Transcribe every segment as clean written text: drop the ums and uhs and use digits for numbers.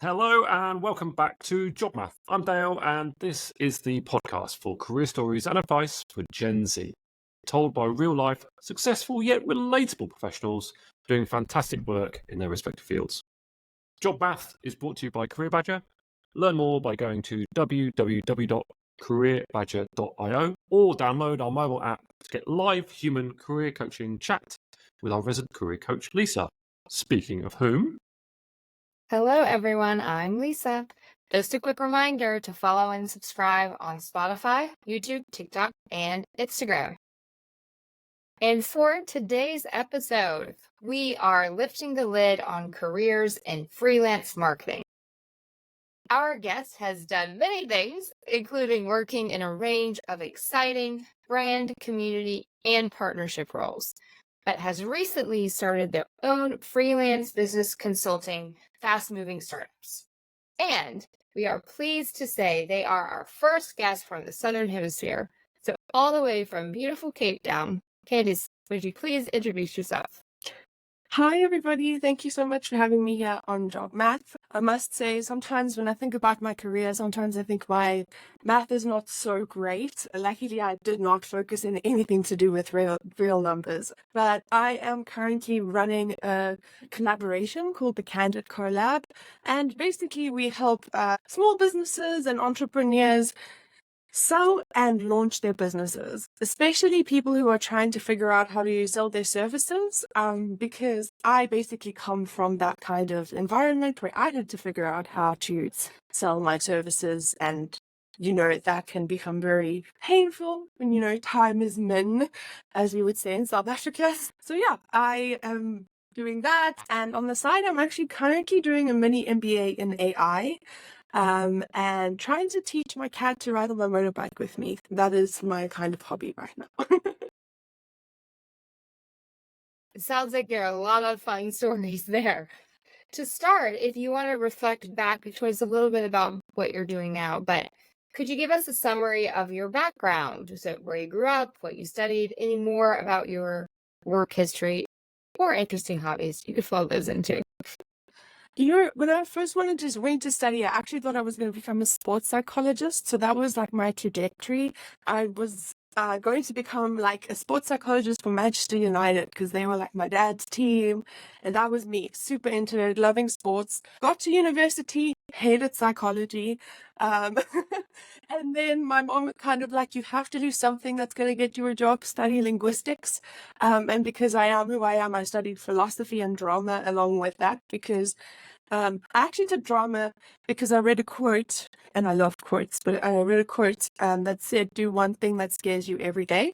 Hello and welcome back to Job Math. I'm Dale, and this is the podcast for career stories and advice for Gen Z, told by real life, successful yet relatable professionals doing fantastic work in their respective fields. Job Math is brought to you by Career Badger. Learn more by going to www.careerbadger.io or download our mobile app to get live human career coaching chat with our resident career coach, Lisa. Speaking of whom, Hello, everyone. I'm Lisa. Just a quick reminder to follow and subscribe on Spotify, YouTube, TikTok, and Instagram. And for today's episode, we are lifting the lid on careers in freelance marketing. Our guest has done many things, including working in a range of exciting brand, community, and partnership roles, but has recently started their own freelance business consulting fast-moving startups. And we are pleased to say they are our first guest from the Southern Hemisphere. So all the way from beautiful Cape Town, Candice, would you please introduce yourself? Hi, everybody. Thank you so much for having me here on Job Math. I must say, sometimes when I think about my career, sometimes I think my math is not so great. Luckily, I did not focus in anything to do with real numbers. But I am currently running a collaboration called the Candid Collab. And basically, we help small businesses and entrepreneurs sell and launch their businesses, especially people who are trying to figure out how to sell their services, because I basically come from that kind of environment where I had to figure out how to sell my services, and that can become very painful when time is min, as we would say in South Africa. So yeah, I am doing that, and on the side I'm actually currently doing a mini MBA in AI, and trying to teach my cat to ride on my motorbike with me. That is my kind of hobby right now. It sounds like there are a lot of fun stories there. To start, if you want to reflect back towards a little bit about what you're doing now, but could you give us a summary of your background? So where you grew up, what you studied, any more about your work history or interesting hobbies you could flow those into? When I first went to study, I actually thought I was going to become a sports psychologist. So that was like my trajectory. I was going to become like a sports psychologist for Manchester United because they were like my dad's team. And that was me, super into it, loving sports. Got to university, hated psychology. Um, and then my mom was kind of like, you have to do something that's going to get you a job, study linguistics. And because I am who I am, I studied philosophy and drama along with that because I actually did drama because I read a quote, and I love quotes, but I read a quote that said, do one thing that scares you every day.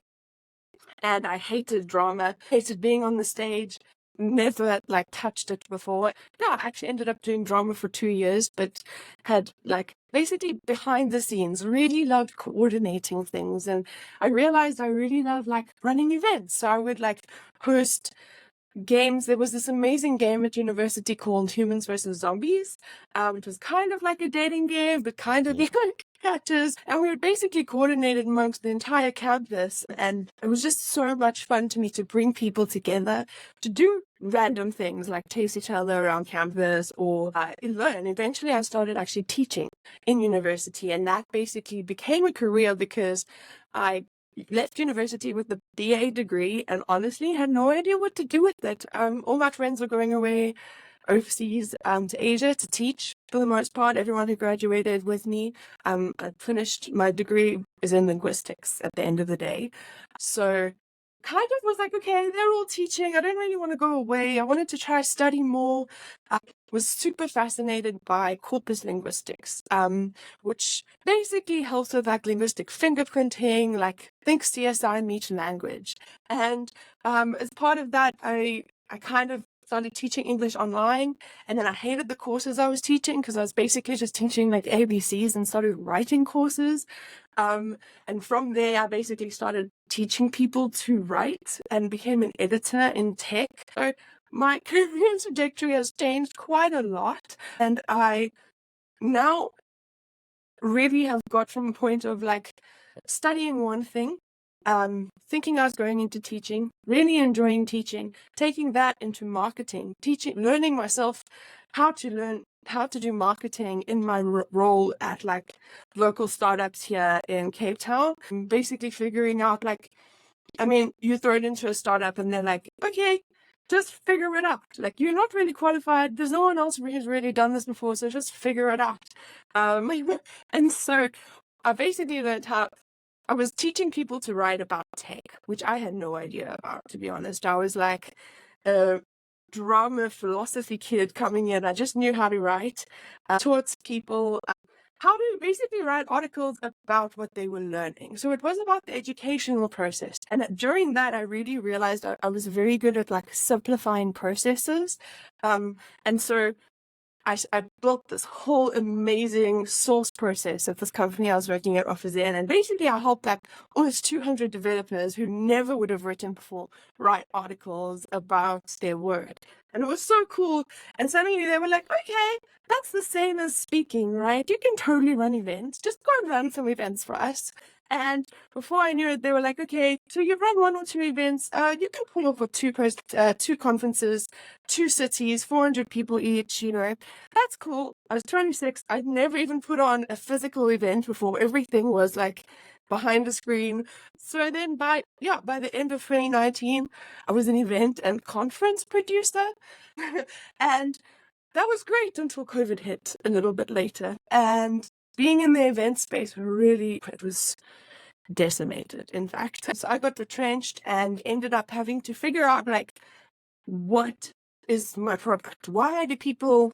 And I hated drama, hated being on the stage, never like touched it before. Yeah, I actually ended up doing drama for 2 years, but had like basically behind the scenes, really loved coordinating things. And I realized I really love like running events. So I would like host games. There was this amazing game at university called Humans versus Zombies, which was kind of like a dating game, but kind of like catches. And we were basically coordinated amongst the entire campus. And it was just so much fun to me to bring people together to do random things like chase each other around campus or learn. Eventually, I started actually teaching in university, and that basically became a career because I left university with the BA degree and honestly had no idea what to do with it. All my friends were going away overseas to Asia to teach. For the most part, everyone who graduated with me, I finished my degree is in linguistics at the end of the day. So kind of was like, okay, they're all teaching. I don't really want to go away. I wanted to try study more. I was super fascinated by corpus linguistics, which basically helps with like linguistic fingerprinting, like think CSI meets language. And as part of that, I kind of started teaching English online, and then I hated the courses I was teaching because I was basically just teaching like ABCs and started writing courses. And from there, I basically started teaching people to write and became an editor in tech. So my career trajectory has changed quite a lot, and I now really have got from a point of like studying one thing, thinking I was going into teaching, really enjoying teaching, taking that into marketing, teaching, learning myself how to learn how to do marketing in my role at like local startups here in Cape Town. Basically figuring out like, I mean, you throw it into a startup and they're like, okay, just figure it out. Like, you're not really qualified. There's no one else who's really done this before, so just figure it out. And so I basically learned how I was teaching people to write about tech, which I had no idea about, to be honest. I was like a drama philosophy kid coming in. I just knew how to write. Taught people how to basically write articles about what they were learning. So it was about the educational process. And during that, I really realized I was very good at like simplifying processes. And so I built this whole amazing source process at this company I was working at Office in. And basically I helped like almost 200 developers who never would have written before write articles about their work. And it was so cool. And suddenly they were like, okay, that's the same as speaking, right? You can totally run events. Just go and run some events for us. And before I knew it, they were like, okay, so you run 1 or 2 events. You can pull off for 2 conferences, 2 cities, 400 people each, you know. That's cool. I was 26. I'd never even put on a physical event before. Everything was like behind the screen. So then by the end of 2019, I was an event and conference producer. And that was great until COVID hit a little bit later. And being in the event space really, it was decimated, in fact. So I got retrenched and ended up having to figure out, like, what is my product? Why do people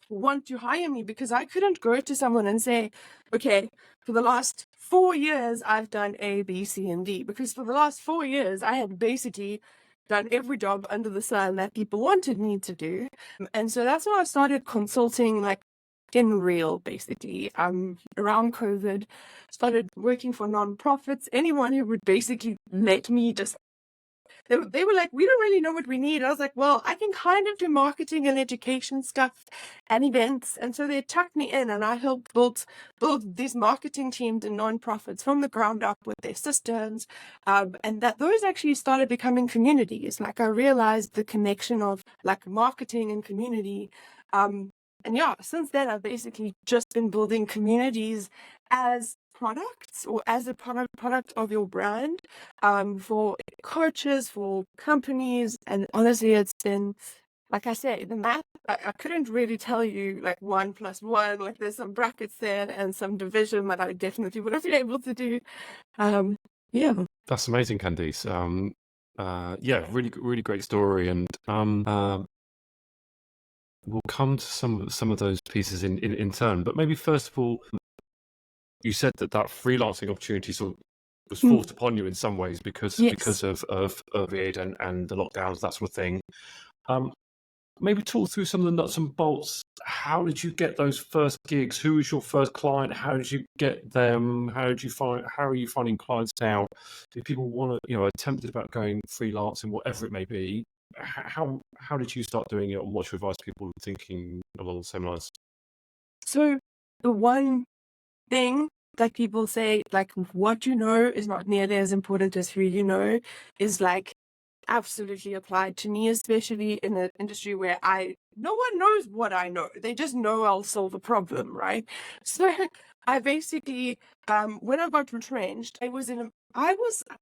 want to hire me? Because I couldn't go to someone and say, okay, for the last 4 years, I've done A, B, C, and D. Because for the last 4 years, I had basically done every job under the sun that people wanted me to do. And so that's when I started consulting, like, in real, basically. Around COVID, started working for nonprofits, anyone who would basically let me just, they were like, we don't really know what we need. I was like, well, I can kind of do marketing and education stuff and events. And so they tucked me in, and I helped build these marketing teams in nonprofits from the ground up with their systems. And that those actually started becoming communities. Like, I realized the connection of like marketing and community. And yeah, since then, I've basically just been building communities as products or as a product of your brand, for coaches, for companies. And honestly, it's been, like I said, the math, I couldn't really tell you like 1 + 1, like there's some brackets there and some division that I definitely would have been able to do. Yeah. That's amazing, Candice. Yeah, really great story, and we'll come to some of those pieces in turn. But maybe first of all, you said that freelancing opportunity sort of was forced upon you in some ways because of COVID and the lockdowns, that sort of thing. Maybe talk through some of the nuts and bolts. How did you get those first gigs? Who was your first client? How did you get them? How are you finding clients now? Do people want to, are tempted about going freelance and whatever it may be? How did you start doing it, and what's your advice to people thinking along the same lines? So the one thing that people say, like, what you know is not nearly as important as who you know, is like absolutely applied to me, especially in an industry where no one knows what I know. They just know I'll solve a problem, right? So I basically, when I got retrenched,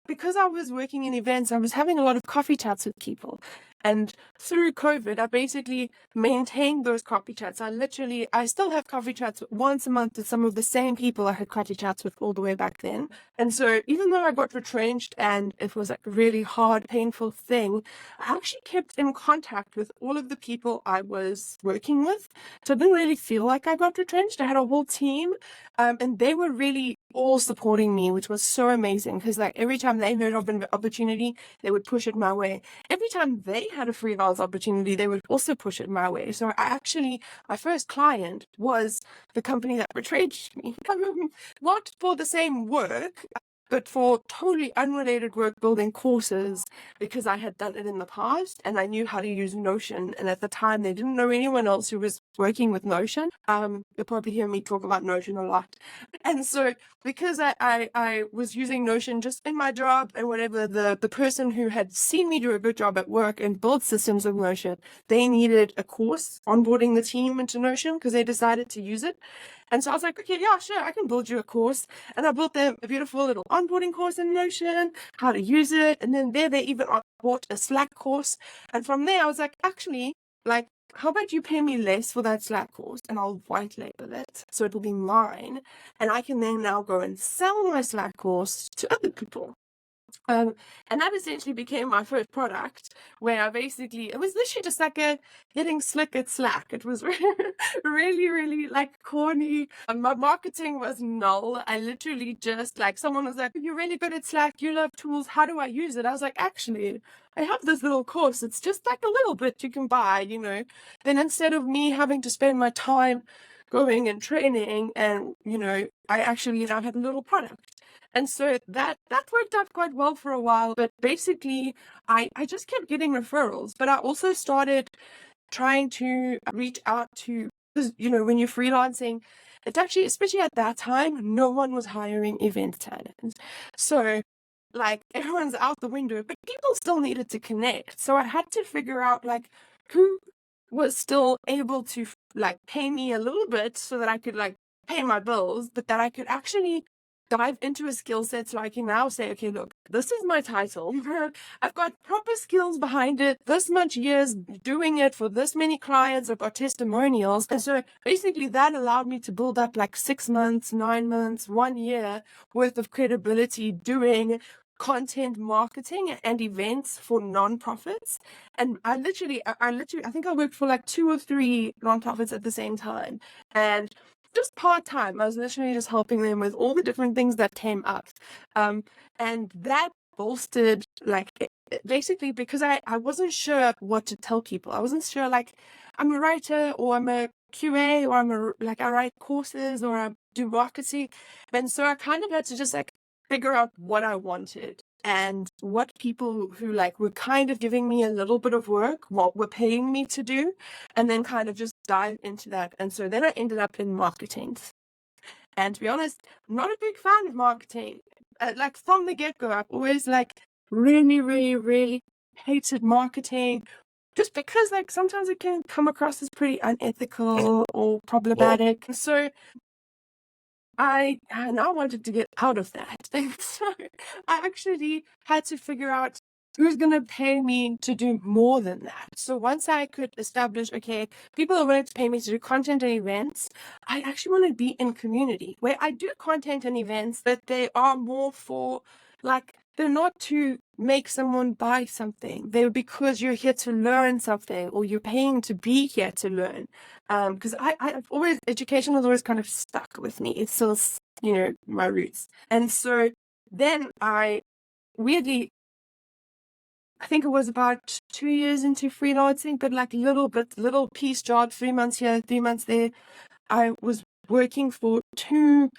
because I was working in events, I was having a lot of coffee chats with people. And through COVID, I basically maintained those coffee chats. I still have coffee chats once a month with some of the same people I had coffee chats with all the way back then. And so even though I got retrenched and it was like a really hard, painful thing, I actually kept in contact with all of the people I was working with. So I didn't really feel like I got retrenched. I had a whole team, and they were really all supporting me, which was so amazing, because like every time they heard of an opportunity, they would push it my way. Every time they had a freelance opportunity, they would also push it my way. So my first client was the company that retrenched me. Not for the same work, but for totally unrelated work, building courses, because I had done it in the past and I knew how to use Notion. And at the time, they didn't know anyone else who was working with Notion. You'll probably hear me talk about Notion a lot. And so because I was using Notion just in my job and whatever, the person who had seen me do a good job at work and build systems of Notion, they needed a course onboarding the team into Notion because they decided to use it. And so I was like, okay, yeah, sure, I can build you a course. And I built them a beautiful little onboarding course in Notion, how to use it. And then they even bought a Slack course. And from there, I was like, actually, like, how about you pay me less for that Slack course and I'll white label it so it will be mine. And I can then now go and sell my Slack course to other people. And that essentially became my first product, where I basically, it was literally just like getting slick at Slack. It was really, really like corny. My marketing was null. I literally just like, someone was like, you're really good at Slack. You love tools. How do I use it? I was like, actually, I have this little course. It's just like a little bit you can buy, you know. Then instead of me having to spend my time going and training and, you know, I actually now have a little product. And so that worked out quite well for a while. But basically, I just kept getting referrals. But I also started trying to reach out to, because, you know, when you're freelancing, it's actually, especially at that time, no one was hiring event planners. So, like, everyone's out the window, but people still needed to connect. So I had to figure out, like, who was still able to, like, pay me a little bit so that I could, like, pay my bills, but that I could actually dive into a skill set so I can now say, okay, look, this is my title. I've got proper skills behind it, this much years doing it for this many clients, I've got testimonials. And so basically that allowed me to build up like 6 months, 9 months, 1 year worth of credibility doing content marketing and events for nonprofits. And I think I worked for like 2 or 3 nonprofits at the same time. And just part-time, I was literally just helping them with all the different things that came up. And that bolstered, like, basically because I wasn't sure what to tell people. I wasn't sure, like, I'm a writer or I'm a QA or I write courses or I do marketing. And so I kind of had to just like figure out what I wanted and what people who like were kind of giving me a little bit of work, what were paying me to do, and then kind of just dive into that. And so then I ended up in marketing. And to be honest, I'm not a big fan of marketing. Like from the get-go, I've always like really, really, really hated marketing just because like sometimes it can come across as pretty unethical or problematic. So I now wanted to get out of that. And so I actually had to figure out who's going to pay me to do more than that. So once I could establish, okay, people are willing to pay me to do content and events, I actually want to be in community where I do content and events, but they are more for like, they're not to make someone buy something. They're because you're here to learn something or you're paying to be here to learn. Because education has always kind of stuck with me. It's still, you know, my roots. And so then I think it was about 2 years into freelancing, but like little piece job, 3 months here, 3 months there. I was working for two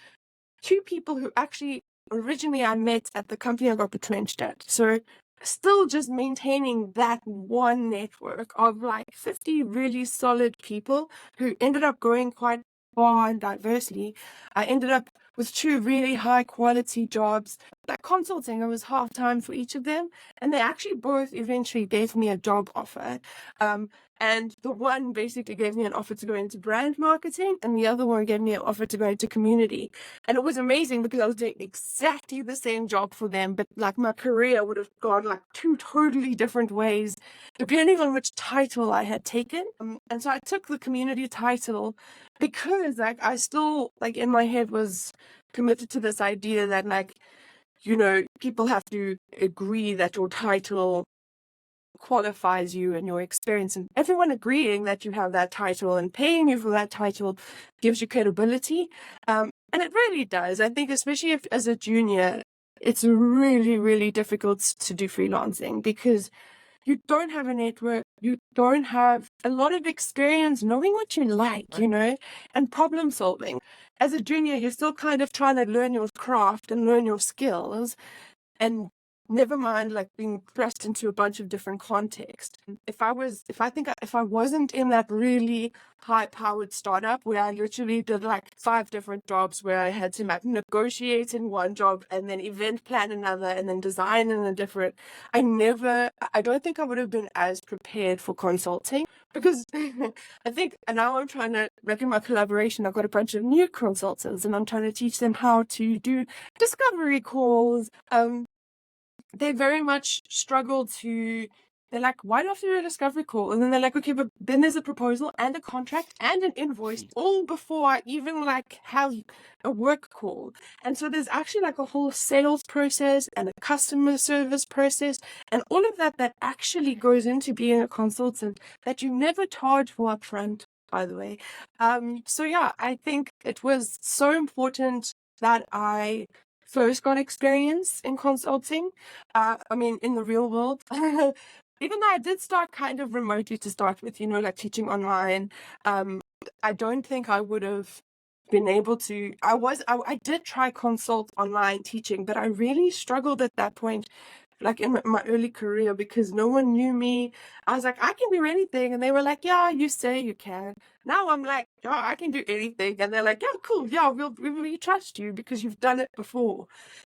people who actually originally I met at the company I got retrenched at. So still just maintaining that one network of like 50 really solid people who ended up growing quite far and diversely. I ended up with 2 really high quality jobs. Like consulting, I was half-time for each of them. And they actually both eventually gave me a job offer. And the one basically gave me an offer to go into brand marketing, and the other one gave me an offer to go into community. And it was amazing because I was doing exactly the same job for them, but like my career would have gone like 2 totally different ways, depending on which title I had taken. And so I took the community title because like I still like in my head was committed to this idea that like, you know, people have to agree that your title qualifies you and your experience, and everyone agreeing that you have that title and paying you for that title gives you credibility. And it really does. I think especially if as a junior, it's really, really difficult to do freelancing because you don't have a network, you don't have a lot of experience knowing what you like, you know, and problem solving. As a junior, you're still kind of trying to learn your craft and learn your skills. And never mind like being thrust into a bunch of different contexts. If I wasn't in that really high powered startup where I literally did like 5 different jobs, where I had to like negotiate in one job and then event plan another and then design in a different, I don't think I would have been as prepared for consulting, because I think now I'm trying to, like in my collaboration, I've got a bunch of new consultants and I'm trying to teach them how to do discovery calls. They very much struggle to, they're like, why do I have to do a discovery call? And then they're like, okay, but then there's a proposal and a contract and an invoice all before I even like have a work call. And so there's actually like a whole sales process and a customer service process and all of that actually goes into being a consultant that you never charge for upfront, by the way. So yeah, I think it was so important that I first got experience in consulting. In the real world. Even though I did start kind of remotely to start with, like teaching online, I don't think I would have been able to. I did try consult online teaching, but I really struggled at that point, like in my early career, because no one knew me. I was like, I can do anything. And they were like, yeah, you say you can. Now I'm like, yeah, I can do anything. And they're like, yeah, cool. Yeah, we trust you because you've done it before.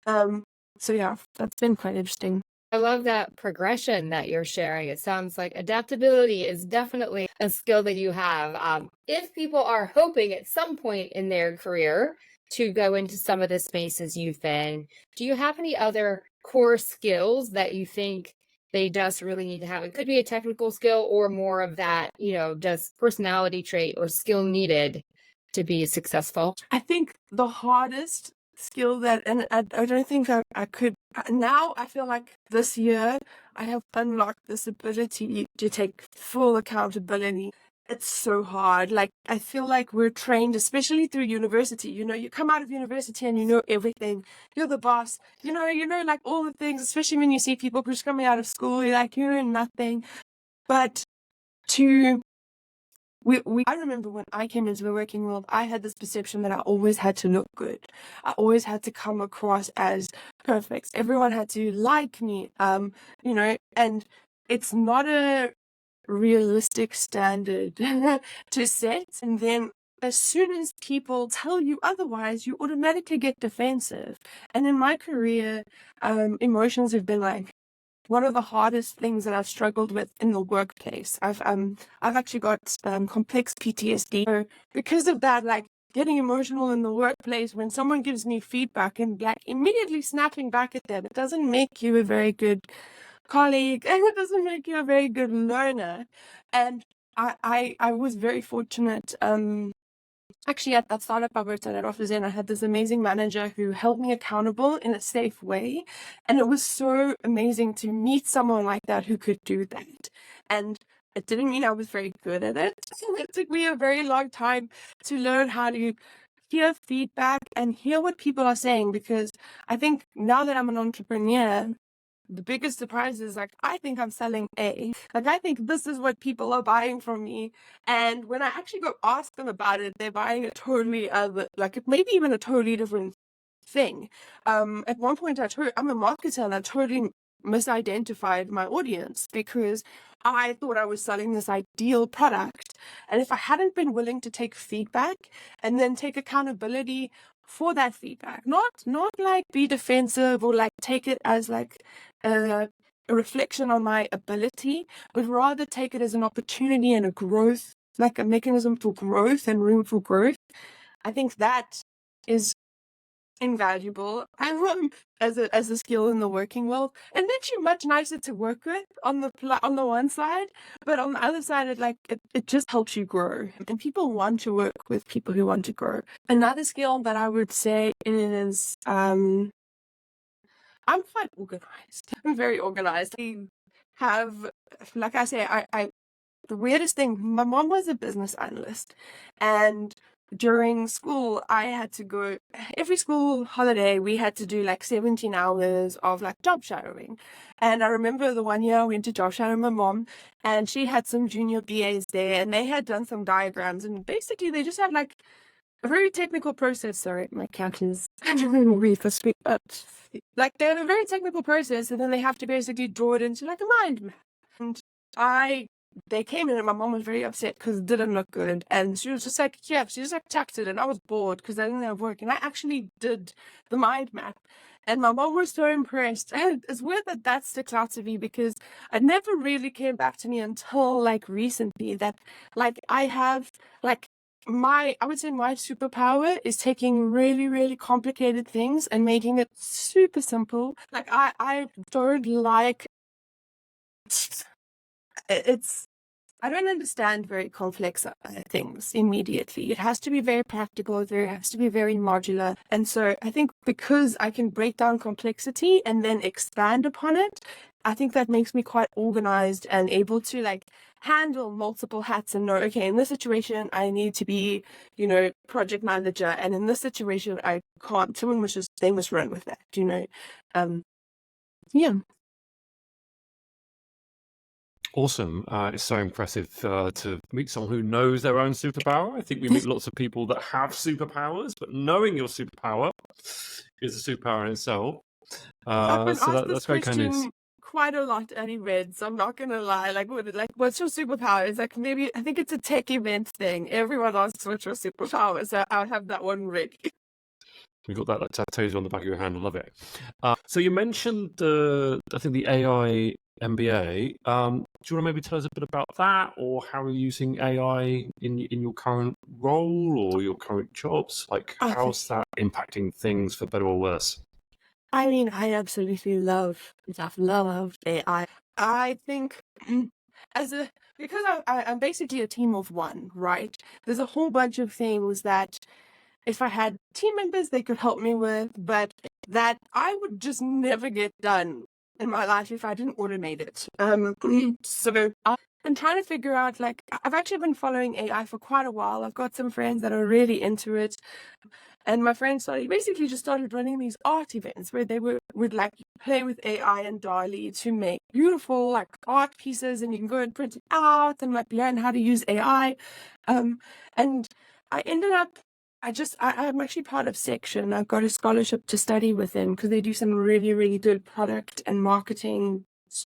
So yeah, that's been quite interesting. I love that progression that you're sharing. It sounds like adaptability is definitely a skill that you have. If people are hoping at some point in their career to go into some of the spaces you've been, do you have any other core skills that you think they just really need to have? It could be a technical skill or more of that, just personality trait or skill needed to be successful. I think the hardest skill that, and I don't think I could, now I feel like this year I have unlocked this ability to take full accountability. It's so hard. Like, I feel like we're trained, especially through university. You come out of university and you know everything. You're the boss. You know, like all the things, especially when you see people who's coming out of school, you're like, you know nothing. But I remember when I came into the working world, I had this perception that I always had to look good. I always had to come across as perfect. Everyone had to like me, and it's not a realistic standard to set. And then as soon as people tell you otherwise, you automatically get defensive. And in my career, emotions have been like one of the hardest things that I've struggled with in the workplace. I've actually got complex PTSD. So because of that, like getting emotional in the workplace when someone gives me feedback and like immediately snapping back at them, it doesn't make you a very good colleague and it doesn't make you a very good learner. And I was very fortunate. Actually, at that startup I worked at OfficeN, I had this amazing manager who held me accountable in a safe way. And it was so amazing to meet someone like that who could do that. And it didn't mean I was very good at it. It took me a very long time to learn how to hear feedback and hear what people are saying, because I think now that I'm an entrepreneur, the biggest surprise is like, I think I'm selling A. Like, I think this is what people are buying from me. And when I actually go ask them about it, they're buying a totally other, like maybe even a totally different thing. At one point I'm a marketer and I totally misidentified my audience because I thought I was selling this ideal product. And if I hadn't been willing to take feedback and then take accountability for that feedback, not like be defensive or like take it as like a reflection on my ability, but rather take it as an opportunity and a growth, like a mechanism for growth and room for growth. I think that is invaluable as a skill in the working world, and makes you much nicer to work with on the one side, but on the other side it just helps you grow, and people want to work with people who want to grow. Another skill that I would say is I'm quite organized. I'm very organized. I have, like I say, the weirdest thing, my mom was a business analyst, and during school I had to go, every school holiday we had to do like 17 hours of like job shadowing. And I remember the one year I went to job shadow my mom, and she had some junior BAs there, and they had done some diagrams, and basically they just had like a very technical process. Sorry, my cat is read for speak. Like they have a very technical process, and then they have to basically draw it into like a mind map. And they came in, and my mom was very upset because it didn't look good, and she was just like, yeah, she just like tucked it, and I was bored because I didn't have work, and I actually did the mind map. And my mom was so impressed. And it's weird that that sticks out to me because it never really came back to me until like recently that like I have like I would say my superpower is taking really, really complicated things and making it super simple. Like I don't like it's I don't understand very complex things immediately. It has to be very practical. There has to be very modular. And so I think because I can break down complexity and then expand upon it, I think that makes me quite organized and able to like handle multiple hats and know, okay, in this situation, I need to be, project manager. And in this situation, I can't. They must run with that, yeah. Awesome. It's so impressive to meet someone who knows their own superpower. I think we meet lots of people that have superpowers, but knowing your superpower is a superpower in itself. That's very kind. Quite a lot at events. I'm not gonna lie. Like, what's your superpower? It's like maybe I think it's a tech event thing. Everyone asks what's your superpower, so I'll have that one ready. We got that tattoos on the back of your hand. I love it. So you mentioned I think the AI MBA. Do you want to maybe tell us a bit about that, or how you're using AI in your current role or your current jobs? Like, how's that impacting things for better or worse? I mean, I absolutely love AI. I think because I'm basically a team of one, right? There's a whole bunch of things that if I had team members, they could help me with, but that I would just never get done in my life if I didn't automate it. So I'm trying to figure out, like, I've actually been following AI for quite a while. I've got some friends that are really into it. And my friends basically just started running these art events where they would like play with AI and DALL-E to make beautiful like art pieces, and you can go and print it out and like learn how to use AI. And I ended up I'm actually part of Section. I've got a scholarship to study with them because they do some really, really good product and marketing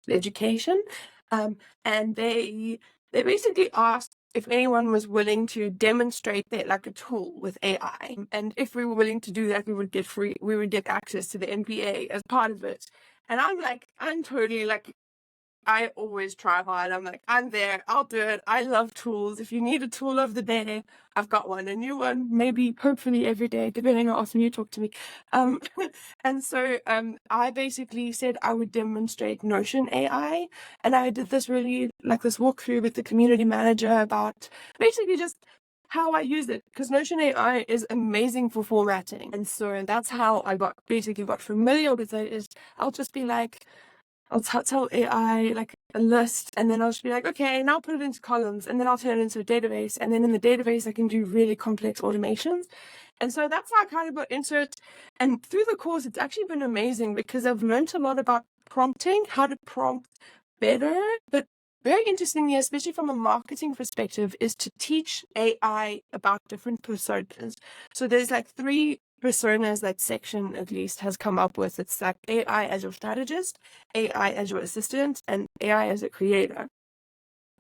education. And they basically asked if anyone was willing to demonstrate that like a tool with AI. And if we were willing to do that, we would get access to the MBA as part of it. And I'm totally like, I always try hard. I'm like, I'm there. I'll do it. I love tools. If you need a tool of the day, I've got one. A new one, maybe, hopefully every day, depending on how often you talk to me. And so I basically said I would demonstrate Notion AI. And I did this this walkthrough with the community manager about basically just how I use it, because Notion AI is amazing for formatting. And so that's how I got familiar with it. I'll just be like, I'll tell AI like a list, and then I'll just be like, okay, now put it into columns, and then I'll turn it into a database. And then in the database, I can do really complex automations. And so that's how I kind of got into it. And through the course, it's actually been amazing because I've learned a lot about prompting, how to prompt better. But very interestingly, especially from a marketing perspective, is to teach AI about different personas. So there's like 3 personas that Section at least has come up with. It's like AI as your strategist, AI as your assistant, and AI as a creator.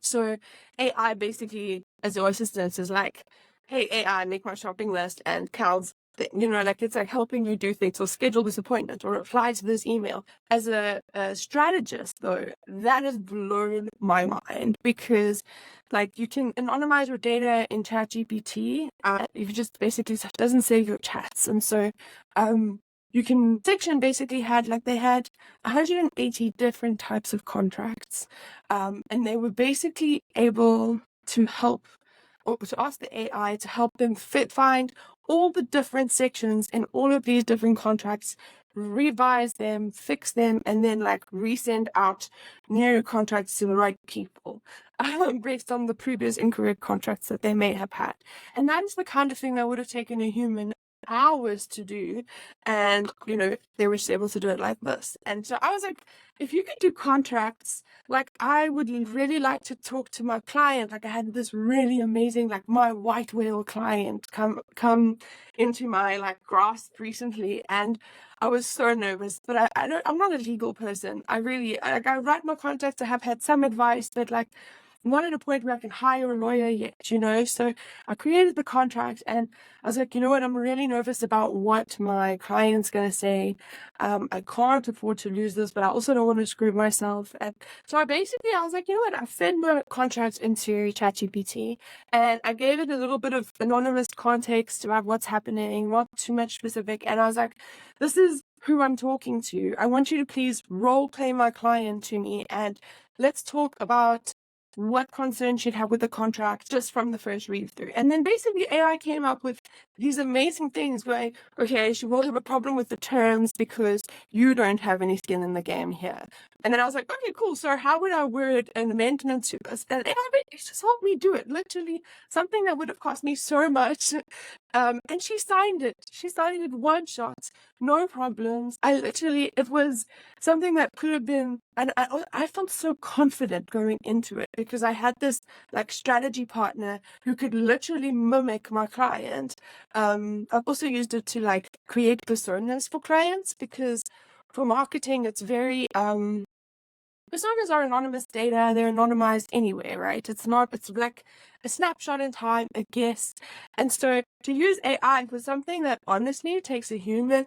So AI basically as your assistant is like, hey AI, make my shopping list and counts. It's like helping you do things or schedule this appointment or reply to this email. As a strategist, though, that has blown my mind because, like, you can anonymize your data in ChatGPT. You just basically doesn't save your chats, and so Section basically had 180 different types of contracts, and they were basically able to help or to ask the AI to help them find all the different sections in all of these different contracts, revise them, fix them, and then resend out new contracts to the right people based on the previous incorrect contracts that they may have had. And that is the kind of thing that would have taken a human hours to do, and they were able to do it like this. And so I was like, if you could do contracts, like I would really like to talk to my client. Like I had this really amazing, like my white whale client come into my like grasp recently, and I was so nervous. But I'm not a legal person. I write my contracts. I have had some advice, but like I'm not at a point where I can hire a lawyer yet, So I created the contract, and I was like, you know what? I'm really nervous about what my client's going to say. I can't afford to lose this, but I also don't want to screw myself. And so I was like, you know what? I fed my contract into ChatGPT, and I gave it a little bit of anonymous context about what's happening, not too much specific. And I was like, this is who I'm talking to. I want you to please role play my client to me, and let's talk about what concerns you'd have with the contract just from the first read through. And then basically AI came up with these amazing things where, okay, she won't have a problem with the terms because you don't have any skin in the game here. And then I was like, okay, cool. So how would I word an amendment to this? And AI just helped me do it. Literally something that would have cost me so much. And she signed it. She signed it one shot, no problems. It was something that could have been, and I felt so confident going into it because I had this like strategy partner who could literally mimic my client. I've also used it to like create personas for clients, because for marketing, it's very, personas are anonymous data. They're anonymized anyway, right? It's like a snapshot in time, a guess. And so to use AI for something that honestly takes a human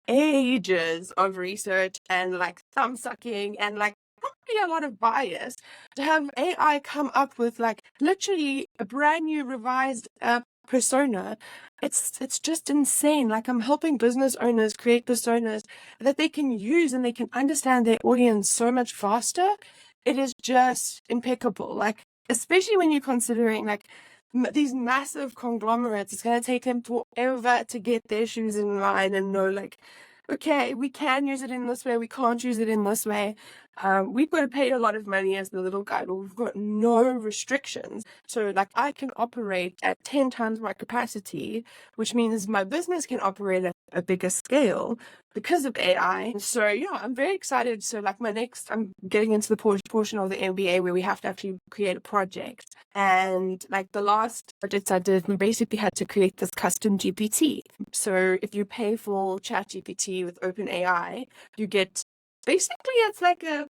ages of research and like thumb sucking and like probably a lot of bias, to have AI come up with like literally a brand new revised persona, it's just insane. Like I'm helping business owners create personas that they can use and they can understand their audience so much faster. It is just impeccable. Like especially when you're considering like these massive conglomerates, it's going to take them forever to get their shoes in line and know like, okay, we can use it in this way, we can't use it in this way. We've got to pay a lot of money as the little guy, but we've got no restrictions. So like I can operate at 10 times my capacity, which means my business can operate at a bigger scale because of AI. So yeah, I'm very excited. So like I'm getting into the portion of the MBA where we have to actually create a project. And like the last projects I did, we basically had to create this custom GPT. So if you pay for ChatGPT with OpenAI, you get, basically it's like a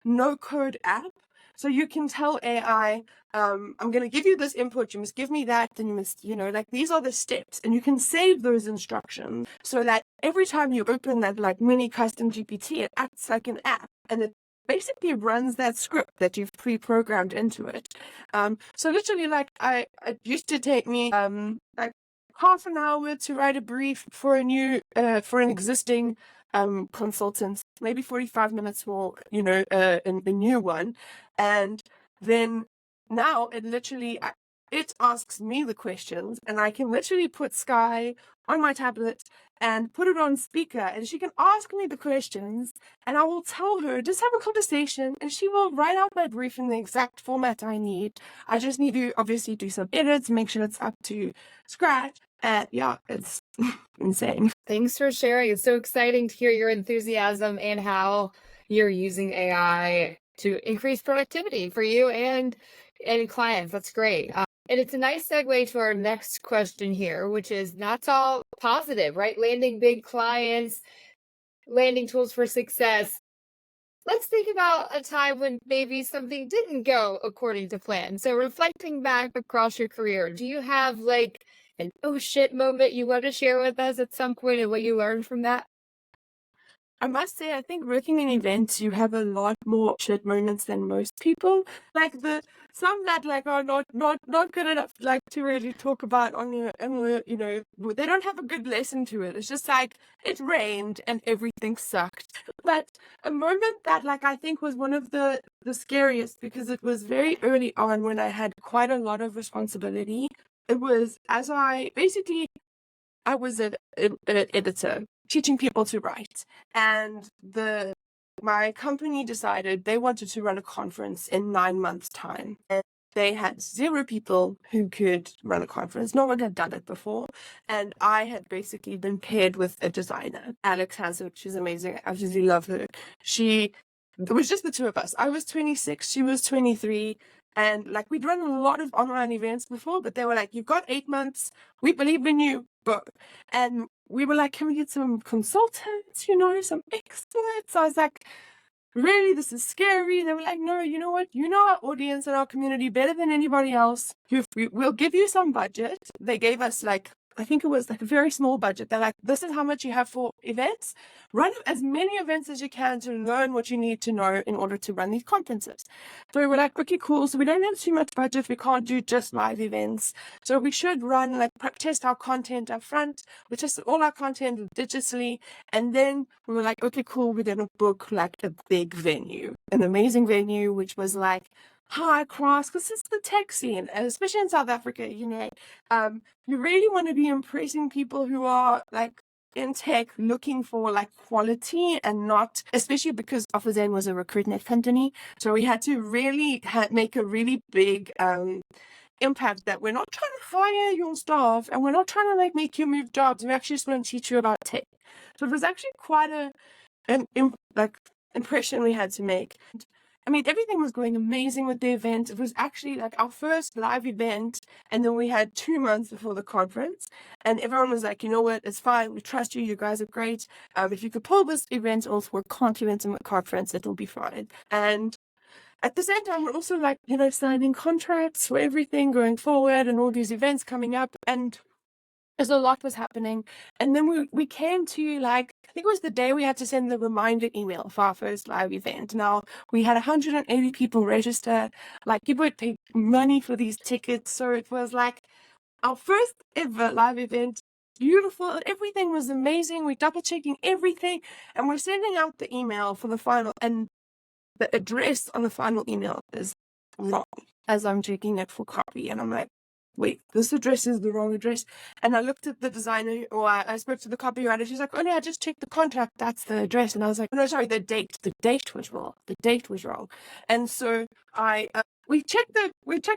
no-code app. So you can tell AI, I'm going to give you this input, you must give me that, then you must, like these are the steps. And you can save those instructions so that every time you open that like mini custom GPT, it acts like an app and it basically runs that script that you've pre-programmed into it. So literally like it used to take me like half an hour to write a brief for for an existing consultant, maybe 45 minutes for, a new one. And then now it asks me the questions, and I can literally put Sky on my tablet and put it on speaker, and she can ask me the questions, and I will tell her, just have a conversation, and she will write out my brief in the exact format I need. I just need to obviously do some edits, make sure it's up to scratch. And yeah, it's insane. Thanks for sharing. It's so exciting to hear your enthusiasm and how you're using AI to increase productivity for you and clients. That's great. And it's a nice segue to our next question here, which is that's all positive, right? Landing big clients, landing tools for success. Let's think about a time when maybe something didn't go according to plan. So reflecting back across your career, do you have like an oh shit moment you want to share with us at some point and what you learned from that? I must say, I think working in events, you have a lot more shit moments than most people. Like some that like are not good enough like to really talk about on your, they don't have a good lesson to it. It's just like it rained and everything sucked. But a moment that like I think was one of the scariest, because it was very early on when I had quite a lot of responsibility. It was as I was an editor teaching people to write, and my company decided they wanted to run a conference in 9 months' time. And they had 0 people who could run a conference. No one had done it before. And I had basically been paired with a designer. Alex has it. She's amazing. I absolutely love her. It was just the 2 of us. I was 26. She was 23. And like, we'd run a lot of online events before, but they were like, you've got 8 months. We believe in you. Go. And we were like, can we get some consultants, some experts? I was like, really, this is scary. They were like, no, you know what? You know our audience and our community better than anybody else. We'll give you some budget. They gave us I think it was a very small budget. They're like, this is how much you have for events. Run as many events as you can to learn what you need to know in order to run these conferences. So we were like, okay, cool. So we don't have too much budget. We can't do just live events. So we should run, test our content up front. We test all our content digitally. And then we were like, okay, cool. We're going to book a big venue, an amazing venue, which was high class, because it's the tech scene, and especially in South Africa, you really want to be impressing people who are in tech, looking for quality, and not, especially because Offerzen was a recruitment company, so we had to really make a really big impact that we're not trying to fire your staff, and we're not trying to make you move jobs. We actually just want to teach you about tech. So it was actually quite an impression we had to make. I mean, everything was going amazing with the event. It was actually our first live event, and then we had 2 months before the conference, and everyone was like, you know what, it's fine, we trust you, you guys are great. If you could pull this event off, we're confident in the conference, it'll be fine. And at the same time, we're also signing contracts for everything going forward and all these events coming up, and as a lot was happening. And then we came to I think it was the day we had to send the reminder email for our first live event. Now, we had 180 people register. People would pay money for these tickets. So it was our first ever live event. Beautiful. Everything was amazing. We're double checking everything. And we're sending out the email for the final. And the address on the final email is wrong as I'm checking it for copy. And I'm like, wait, this address is the wrong address. And I looked at the designer, or I spoke to the copywriter. She's like, oh no, I just checked the contract. That's the address. And I was like, oh, no, sorry, the date. The date was wrong. The date was wrong. And so we checked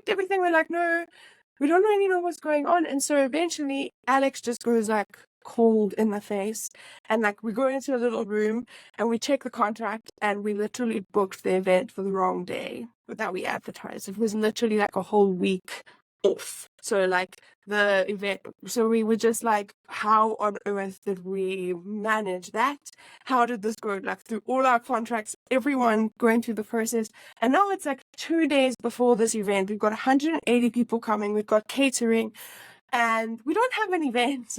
everything. We're like, no, we don't really know what's going on. And so eventually Alex just goes cold in the face, and we go into a little room and we check the contract, and we literally booked the event for the wrong day that we advertised. It was literally a whole week off. So the event, so we were just how on earth did we manage that? How did this go through all our contracts, everyone going through the process? And now it's 2 days before this event. We've got 180 people coming, we've got catering, and we don't have an event.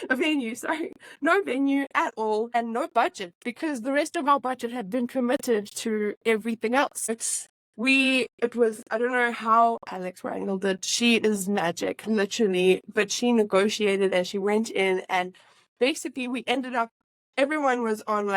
A venue, sorry. No venue at all, and no budget, because the rest of our budget had been committed to everything else. I don't know how Alex wrangled it. She is magic, literally, but she negotiated, and she went in, and basically we ended up, everyone was on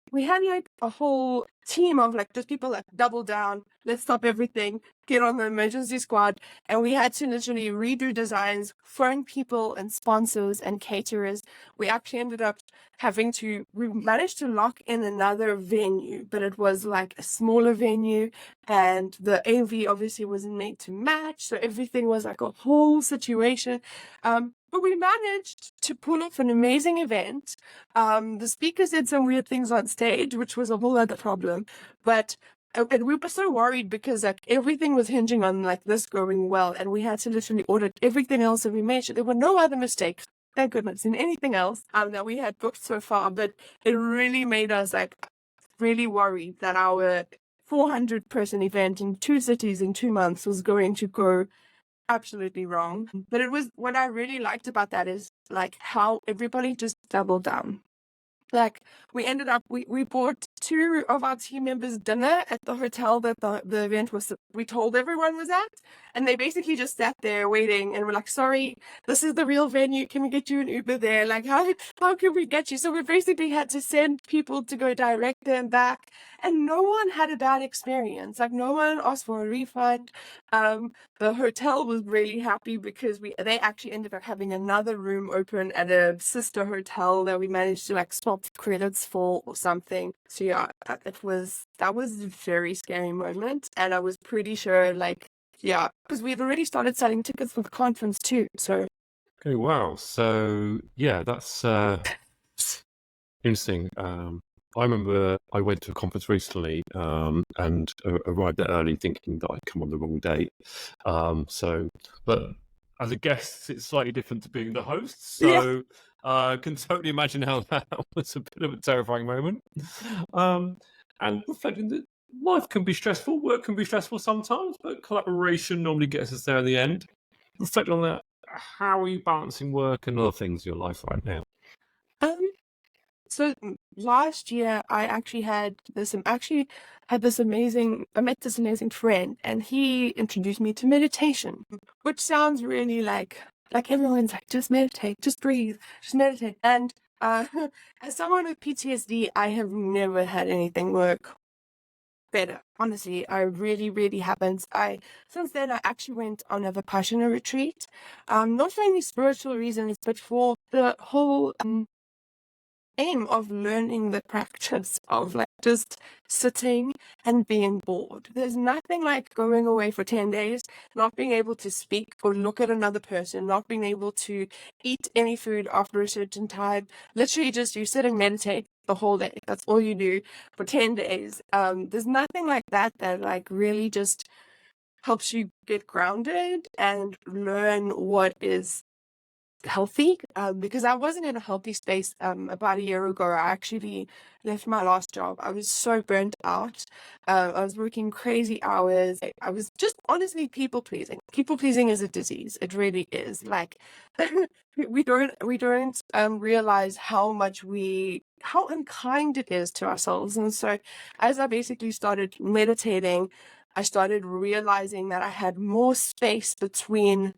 we had a whole team of just people double down, let's stop everything, get on the emergency squad. And we had to literally redo designs, phone people and sponsors and caterers. We actually ended up we managed to lock in another venue, but it was a smaller venue, and the AV obviously wasn't made to match. So everything was a whole situation. But we managed to pull off an amazing event. The speakers did some weird things on stage, which was a whole other problem. But and we were so worried because everything was hinging on this going well, and we had to literally audit everything else that we made sure there were no other mistakes, thank goodness, in anything else that we had booked so far. But it really made us really worried that our 400-person event in 2 cities in 2 months was going to go absolutely wrong. But it was, what I really liked about that is how everybody just doubled down. We ended up, we bought 2 of our team members dinner at the hotel that the event we told everyone was at, and they basically just sat there waiting, and we're like, sorry, this is the real venue, can we get you an Uber there? How can we get you? So we basically had to send people to go direct them back, and no one had a bad experience. No one asked for a refund. The hotel was really happy because they actually ended up having another room open at a sister hotel that we managed to swap credits for or something. So yeah, that was a very scary moment, and I was pretty sure Yeah, because we've already started selling tickets for the conference too. So Okay, wow. So yeah, that's interesting. I remember I went to a conference recently and arrived there early thinking that I'd come on the wrong date. But as a guest, it's slightly different to being the host. yeah. So I can totally imagine how that was a bit of a terrifying moment. And reflecting that life can be stressful, work can be stressful sometimes, but collaboration normally gets us there in the end. Reflect on that. How are you balancing work and other things in your life right now? So last year I actually had this I met this amazing friend, and he introduced me to meditation, which sounds really like everyone's like, just meditate, just breathe, just meditate. And as someone with PTSD, I have never had anything work better. Honestly, I really, really haven't. Since then I actually went on a Vipassana retreat, not for any spiritual reasons, but for the whole aim of learning the practice of like just sitting and being bored. There's nothing like going away for 10 days, not being able to speak or look at another person, not being able to eat any food after a certain time. Literally just you sit and meditate the whole day. That's all you do for 10 days. There's nothing like that like really just helps you get grounded and learn what is healthy, because I wasn't in a healthy space about a year ago. I actually left my last job. I was so burnt out. I was working crazy hours. I was just honestly people pleasing. People pleasing is a disease. It really is. Like we don't realize how unkind it is to ourselves. And so as I basically started meditating, I started realizing that I had more space between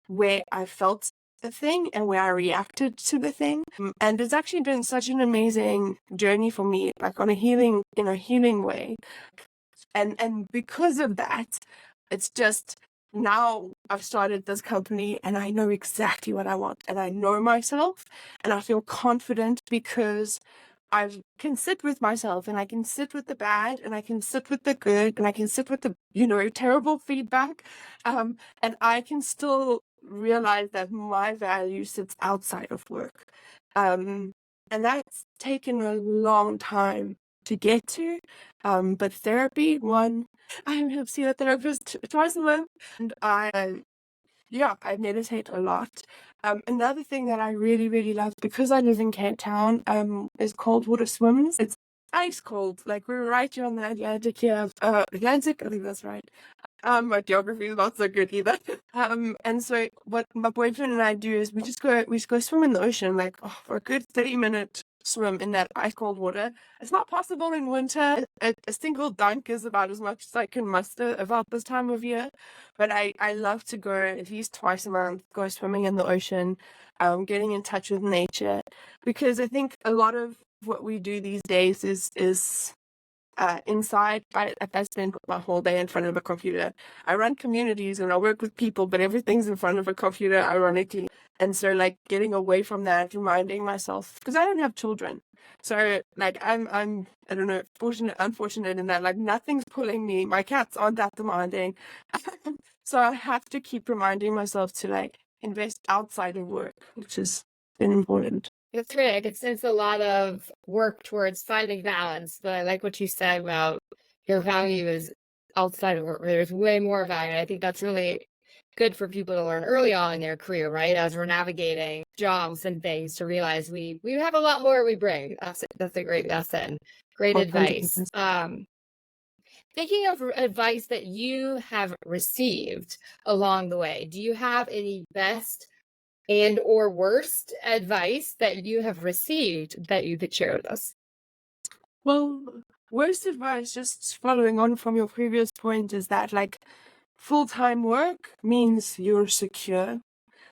where I felt the thing and where I reacted to the thing. And it's actually been such an amazing journey for me, like on a healing way. And because of that, it's just now I've started this company and I know exactly what I want, and I know myself, and I feel confident because I can sit with myself, and I can sit with the bad, and I can sit with the good, and I can sit with the, terrible feedback. And I can still realize that my value sits outside of work. And that's taken a long time to get to. But therapy, I have seen a therapist twice a month, and I meditate a lot. Another thing that I really, really love, because I live in Cape Town, is cold water swims. It's ice cold. Like we're right here on the Atlantic here. Atlantic, I think that's right. My geography is not so good either. And so what my boyfriend and I do is we just go swim in the ocean, like for a good 30-minute swim in that ice cold water. It's not possible in winter. A single dunk is about as much as I can muster about this time of year. But I love to go at least twice a month, go swimming in the ocean, getting in touch with nature, because I think a lot of what we do these days is inside. I spend my whole day in front of a computer. I run communities and I work with people, but everything's in front of a computer, ironically. And so like getting away from that, reminding myself, because I don't have children. So like I'm I don't know, unfortunate in that like nothing's pulling me. My cats aren't that demanding. So I have to keep reminding myself to like invest outside of work, which is been important. That's great. I could sense a lot of work towards finding balance, but I like what you said about your value is outside of work, where there's way more value. I think that's really good for people to learn early on in their career, right? As we're navigating jobs and things, to realize we have a lot more we bring. That's a great lesson. Great advice. 100%. Thinking of advice that you have received along the way, do you have any best and or worst advice that you have received that you could share with us? Well, worst advice, just following on from your previous point, is that like full-time work means you're secure.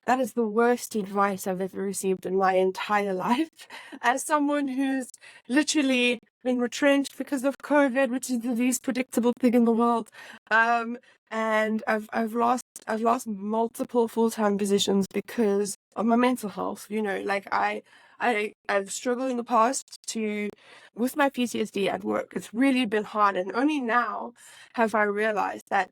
That is the worst advice I've ever received in my entire life. As someone who's literally been retrenched because of COVID, which is the least predictable thing in the world. And I've lost multiple full-time positions because of my mental health. Like I've struggled in the past with my PTSD at work. It's really been hard, and only now have I realized that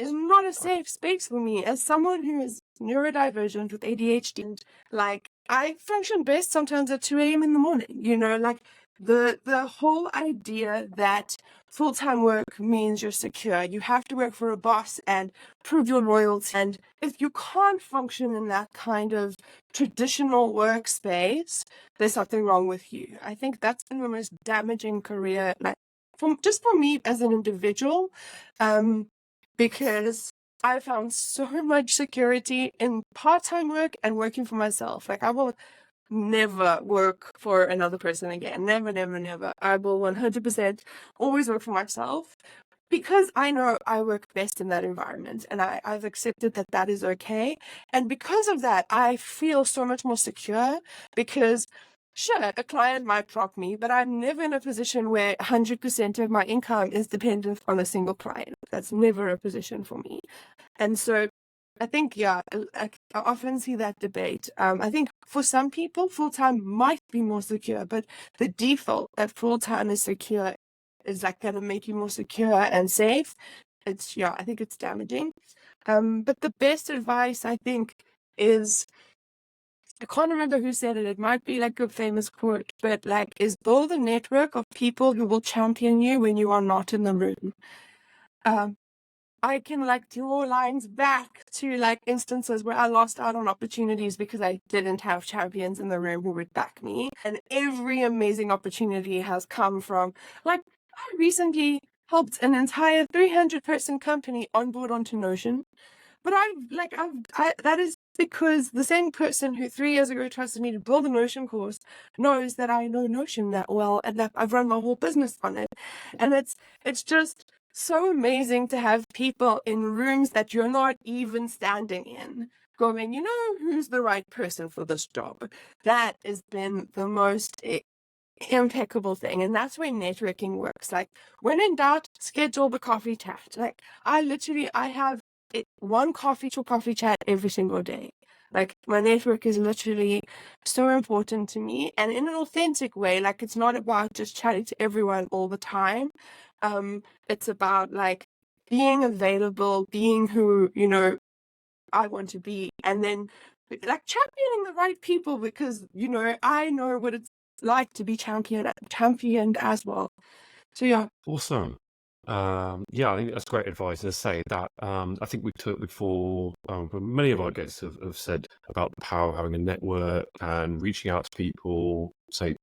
is not a safe space for me as someone who is neurodivergent with ADHD. And, like, I function best sometimes at 2 a.m. in the morning, you know, like the whole idea that full-time work means you're secure. You have to work for a boss and prove your loyalty. And if you can't function in that kind of traditional workspace, there's something wrong with you. I think that's been the most damaging career, like, for me as an individual, because I found so much security in part-time work and working for myself. Like, I will never work for another person again. Never, never, never. I will 100% always work for myself because I know I work best in that environment, and I've accepted that that is okay. And because of that, I feel so much more secure because sure, a client might drop me, but I'm never in a position where 100% of my income is dependent on a single client. That's never a position for me. And so I think, yeah, I often see that debate. I think for some people, full-time might be more secure, but the default that full-time is secure is like going to make you more secure and safe. It's, yeah, I think it's damaging. But the best advice, I think, is, I can't remember who said it. It might be like a famous quote, but like, is build a network of people who will champion you when you are not in the room. I can like draw lines back to like instances where I lost out on opportunities because I didn't have champions in the room who would back me. And every amazing opportunity has come from, like, I recently helped an entire 300-person company onboard onto Notion. But that is because the same person who 3 years ago trusted me to build a Notion course knows that I know Notion that well and that I've run my whole business on it. And it's just so amazing to have people in rooms that you're not even standing in going, you know, who's the right person for this job? That has been the most impeccable thing. And that's where networking works. Like, when in doubt, schedule the coffee chat. Like, I have one coffee chat every single day. Like, my network is literally so important to me, and in an authentic way. Like, it's not about just chatting to everyone all the time. It's about like being available, being who, you know, I want to be, and then like championing the right people, because, you know, I know what it's like to be championed as well. So yeah. Awesome. Yeah, I think that's great advice. As I say that, I think we've talked before, many of our guests have said about the power of having a network and reaching out to people. Say,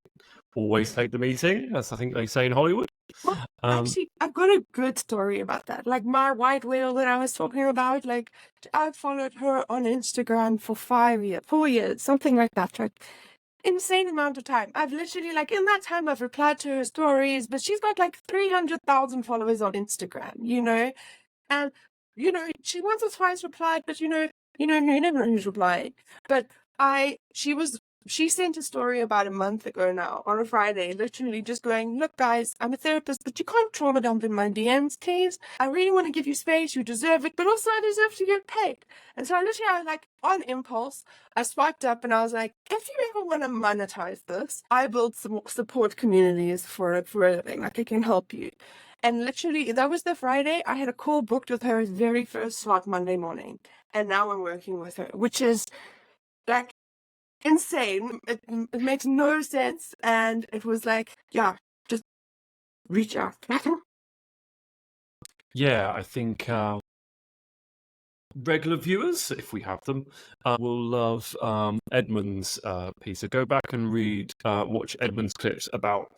always take the meeting, as I think they say in Hollywood. Well, actually, I've got a good story about that. Like, my white whale that I was talking about, like, I followed her on Instagram for 4 years, something like that. Like, insane amount of time. I've literally, like, in that time, I've replied to her stories, but she's got like 300,000 followers on Instagram, you know? And, you know, she once or twice replied, but you never know who's replying. But she sent a story about a month ago now on a Friday, literally just going, look guys, I'm a therapist, but you can't trauma dump in my DMs, please. I really want to give you space, you deserve it, but also I deserve to get paid. And so I was like, on impulse, I swiped up and I was like, if you ever want to monetize this, I build some support communities for a living. Like, I can help you. And literally, that was the Friday. I had a call booked with her very first slot Monday morning. And now I'm working with her, which is like insane. It makes no sense. And it was like, yeah, just reach out. Yeah, I think regular viewers, if we have them, will love Edmund's piece. So go back and watch Edmund's clips about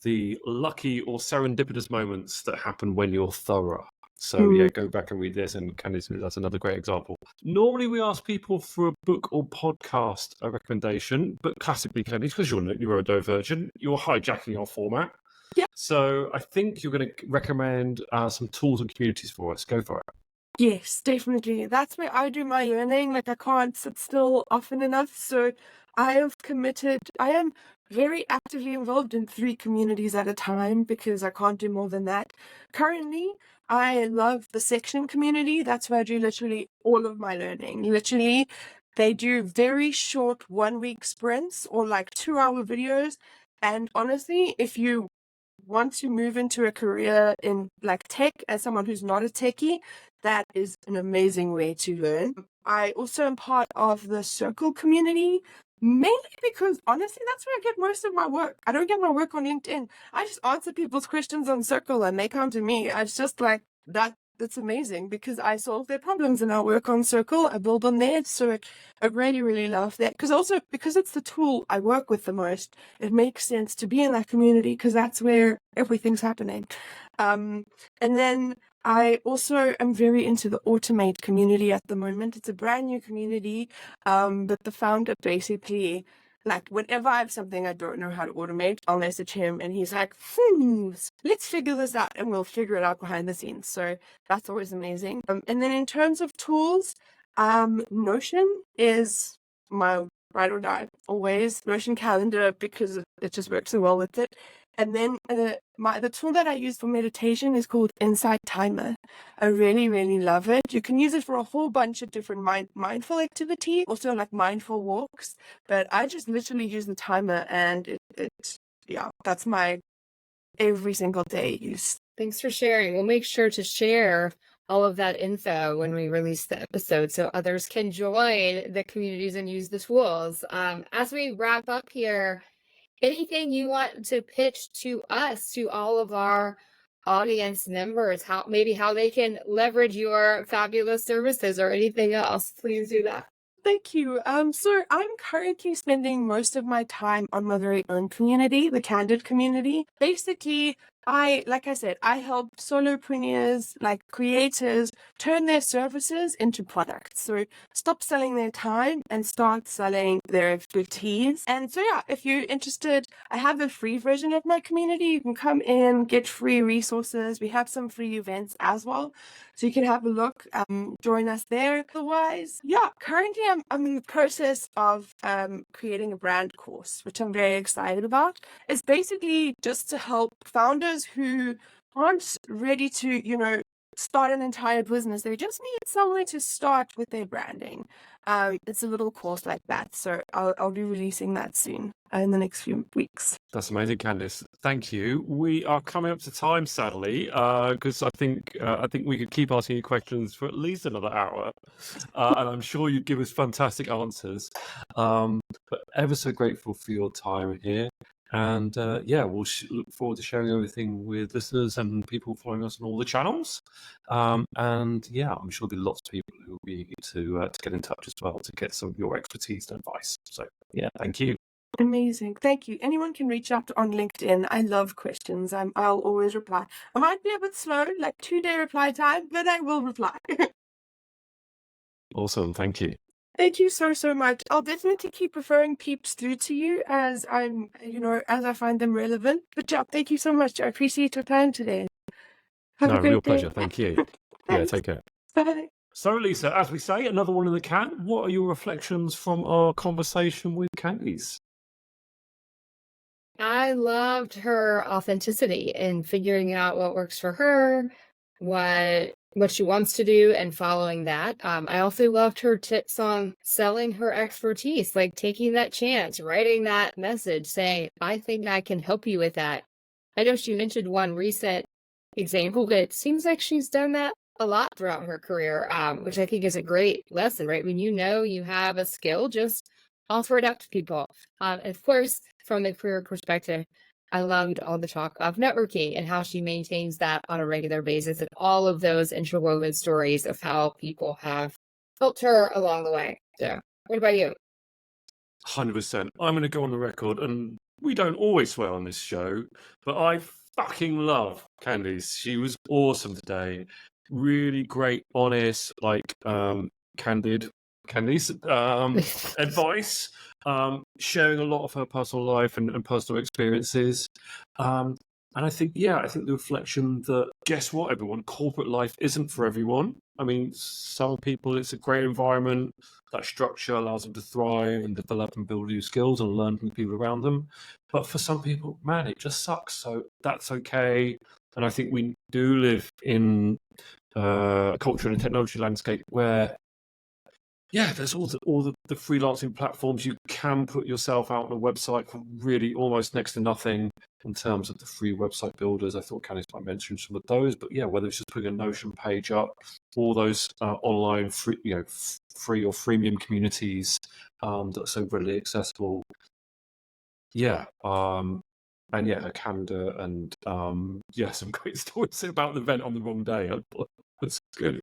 the lucky or serendipitous moments that happen when you're thorough. So yeah, go back and read this, and Candice, that's another great example. Normally we ask people for a book or podcast recommendation, but classically, Candice, because you're neurodivergent, you're hijacking our format. Yeah. So I think you're going to recommend some tools and communities for us. Go for it. Yes, definitely. That's where I do my learning. Like, I can't sit still often enough. So I am very actively involved in 3 communities at a time because I can't do more than that. Currently, I love the section community. That's where I do literally all of my learning. Literally, they do very short 1-week sprints or like 2-hour videos. And honestly, if you want to move into a career in like tech as someone who's not a techie, that is an amazing way to learn. I also am part of the Circle community, mainly because honestly, that's where I get most of my work. I don't get my work on LinkedIn. I just answer people's questions on Circle and they come to me. It's just like that. That's amazing because I solve their problems and I work on Circle. I build on there. So I really, really love that. Because it's the tool I work with the most, it makes sense to be in that community because that's where everything's happening. And then I also am very into the Automate community at the moment. It's a brand new community, but the founder basically, like, whenever I have something I don't know how to automate, I'll message him and he's like, let's figure this out and we'll figure it out behind the scenes. So that's always amazing. And then in terms of tools, Notion is my ride or die. Always Notion calendar because it just works so well with it. And then the tool that I use for meditation is called Insight Timer. I really, really love it. You can use it for a whole bunch of different mindful activity, also like mindful walks. But I just literally use the timer and that's my every single day use. Thanks for sharing. We'll make sure to share all of that info when we release the episode so others can join the communities and use the tools. As we wrap up here, anything you want to pitch to us, to all of our audience members, how they can leverage your fabulous services or anything else, please do that. Thank you. So I'm currently spending most of my time on my very own community, the Candid community. Basically, like I said, I help solopreneurs, like creators, turn their services into products. So stop selling their time and start selling their expertise. And so, yeah, if you're interested, I have a free version of my community. You can come in, get free resources. We have some free events as well. So you can have a look, join us there. Otherwise, yeah, currently I'm in the process of creating a brand course, which I'm very excited about. It's basically just to help founders who aren't ready to, start an entire business. They just need somewhere to start with their branding. It's a little course like that. So I'll be releasing that soon in the next few weeks. That's amazing, Candice. Thank you. We are coming up to time, sadly, because I think we could keep asking you questions for at least another hour, and I'm sure you'd give us fantastic answers. But ever so grateful for your time here, and we'll look forward to sharing everything with listeners and people following us on all the channels. I'm sure there'll be lots of people who will be eager to get in touch as well to get some of your expertise and advice. So thank you. Amazing. Thank you. Anyone can reach out on LinkedIn. I love questions. I'll always reply. I might be a bit slow, like 2-day reply time, but I will reply. Awesome. Thank you. Thank you so, so much. I'll definitely keep referring peeps through to you as as I find them relevant. But yeah, thank you so much. I appreciate your time today. Have a great real day. pleasure. Thank you. Yeah, take care. Bye. So, Lisa, as we say, another one in the can. What are your reflections from our conversation with Candice? I loved her authenticity in figuring out what works for her, what she wants to do, and following that. I also loved her tips on selling her expertise, like taking that chance, writing that message, saying, I think I can help you with that. I know she mentioned one recent example, but it seems like she's done that a lot throughout her career, which I think is a great lesson, right? When you have a skill, just offer it out to people. Of course, from the career perspective, I loved all the talk of networking and how she maintains that on a regular basis and all of those interwoven stories of how people have helped her along the way. So, what about you? 100%. I'm going to go on the record, and we don't always swear on this show, but I fucking love Candice. She was awesome today. Really great, honest, candid Candice advice, sharing a lot of her personal life and personal experiences. And I think the reflection that, guess what, everyone, corporate life isn't for everyone. I mean, some people, it's a great environment. That structure allows them to thrive and develop and build new skills and learn from the people around them. But for some people, man, it just sucks. So that's okay. And I think we do live in a culture and a technology landscape where Yeah, there's all the freelancing platforms. You can put yourself out on a website for really almost next to nothing in terms of the free website builders. I thought Candice might mention some of those, but yeah, whether it's just putting a Notion page up, all those online free, free or freemium communities that are so readily accessible. Yeah, and yeah, a candor and yeah, some great stories about the event on the wrong day. I thought it was good.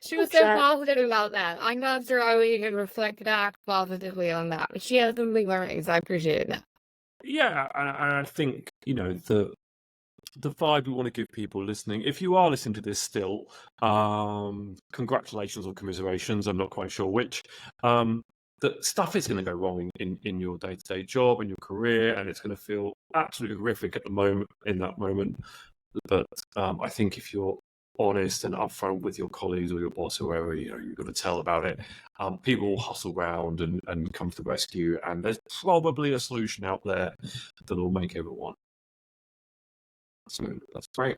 She was so positive about that. I'm not sure how we can reflect back positively on that. But she has some big learnings. I appreciate that. Yeah, and I think the vibe we want to give people listening. If you are listening to this still, congratulations or commiserations. I'm not quite sure which. That stuff is going to go wrong in your day-to-day job and your career, and it's going to feel absolutely horrific at the moment in that moment. But I think if you're honest and upfront with your colleagues or your boss or whoever, you've got to tell about it. People will hustle around and come to the rescue, and there's probably a solution out there that'll make everyone. So that's great.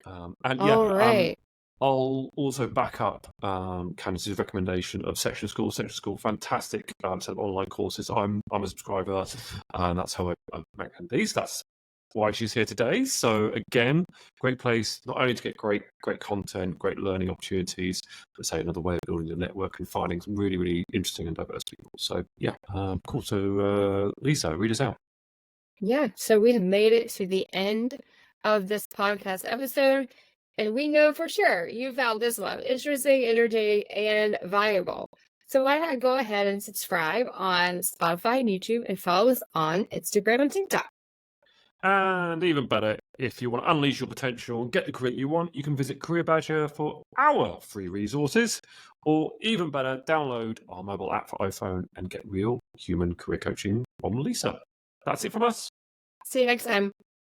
And yeah, All right. I'll also back up Candice's recommendation of Section School. Section School, fantastic set of online courses. I'm a subscriber, and that's how I met Candice. That's why she's here today. So again, great place not only to get great content, great learning opportunities, but say another way of building your network and finding some really, really interesting and diverse people. So yeah, cool. So Lisa, read us out. Yeah, so we have made it to the end of this podcast episode, and we know for sure you found this one interesting, entertaining, and valuable. So why not go ahead and subscribe on Spotify and YouTube and follow us on Instagram and TikTok. And even better, if you want to unleash your potential and get the career you want, you can visit Career Badger for our free resources, or even better, download our mobile app for iPhone and get real human career coaching from Lisa. That's it from us. See you next time.